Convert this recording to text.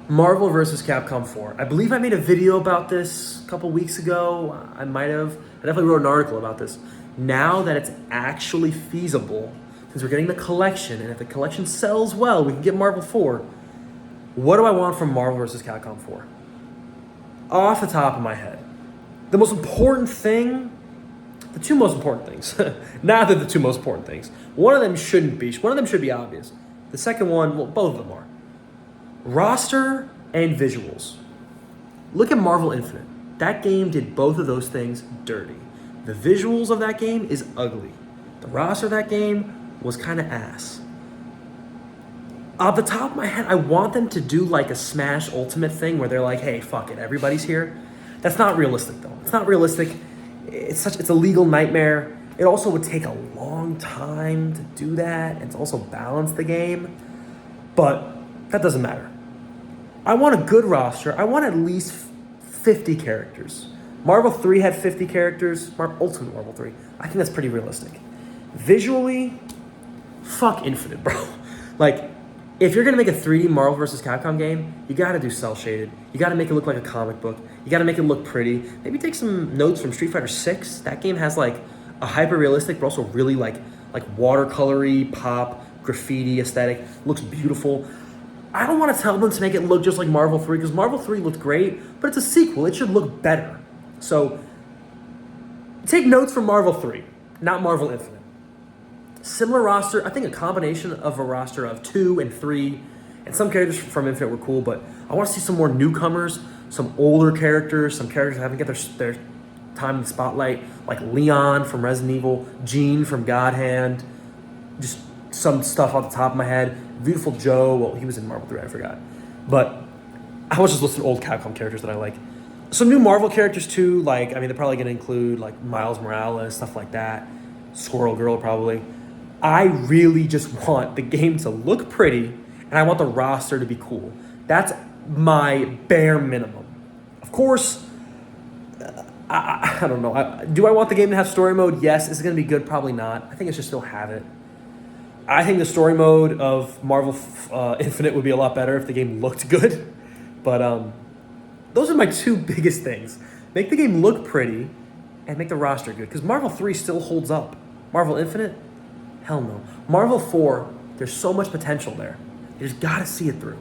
Marvel vs. Capcom 4. I believe I made a video about this a couple weeks ago. I definitely wrote an article about this. Now that it's actually feasible, since we're getting the collection, and if the collection sells well, we can get Marvel 4. What do I want from Marvel vs. Capcom 4? Off the top of my head, the most important thing, the two most important things, neither the two most important things. One of them should be obvious. The second one, well, both of them are. Roster and visuals. Look at Marvel Infinite. That game did both of those things dirty. The visuals of that game is ugly. The roster of that game was kind of ass. Off the top of my head, I want them to do like a Smash Ultimate thing where they're like, hey, fuck it, everybody's here. That's not realistic though. It's not realistic. It's a legal nightmare. It also would take a long time to do that and to also balance the game. But that doesn't matter. I want a good roster. I want at least 50 characters. Marvel 3 had 50 characters. Ultimate Marvel 3. I think that's pretty realistic. Visually, fuck Infinite, bro. Like, if you're going to make a 3D Marvel vs. Capcom game, you got to do cel-shaded. You got to make it look like a comic book. You got to make it look pretty. Maybe take some notes from Street Fighter 6. That game has like a hyper-realistic, but also really like watercolory, pop, graffiti aesthetic. Looks beautiful. I don't want to tell them to make it look just like Marvel 3, because Marvel 3 looked great, but it's a sequel. It should look better. So, take notes from Marvel 3, not Marvel Infinite. Similar roster, I think a combination of a roster of 2 and 3, and some characters from Infinite were cool, but I want to see some more newcomers, some older characters, some characters that haven't got their time in the spotlight, like Leon from Resident Evil, Gene from God Hand, just some stuff off the top of my head. Beautiful Joe, well, he was in Marvel 3, I forgot. But I was just listing old Capcom characters that I like. Some new Marvel characters too, like, they're probably going to include like Miles Morales, stuff like that. Squirrel Girl, probably. I really just want the game to look pretty, and I want the roster to be cool. That's my bare minimum. Of course, I don't know. Do I want the game to have story mode? Yes. Is it going to be good? Probably not. I think it should still have it. I think the story mode of Marvel Infinite would be a lot better if the game looked good. But those are my two biggest things. Make the game look pretty and make the roster good. Because Marvel 3 still holds up. Marvel Infinite? Hell no. Marvel 4, there's so much potential there. You just got to see it through.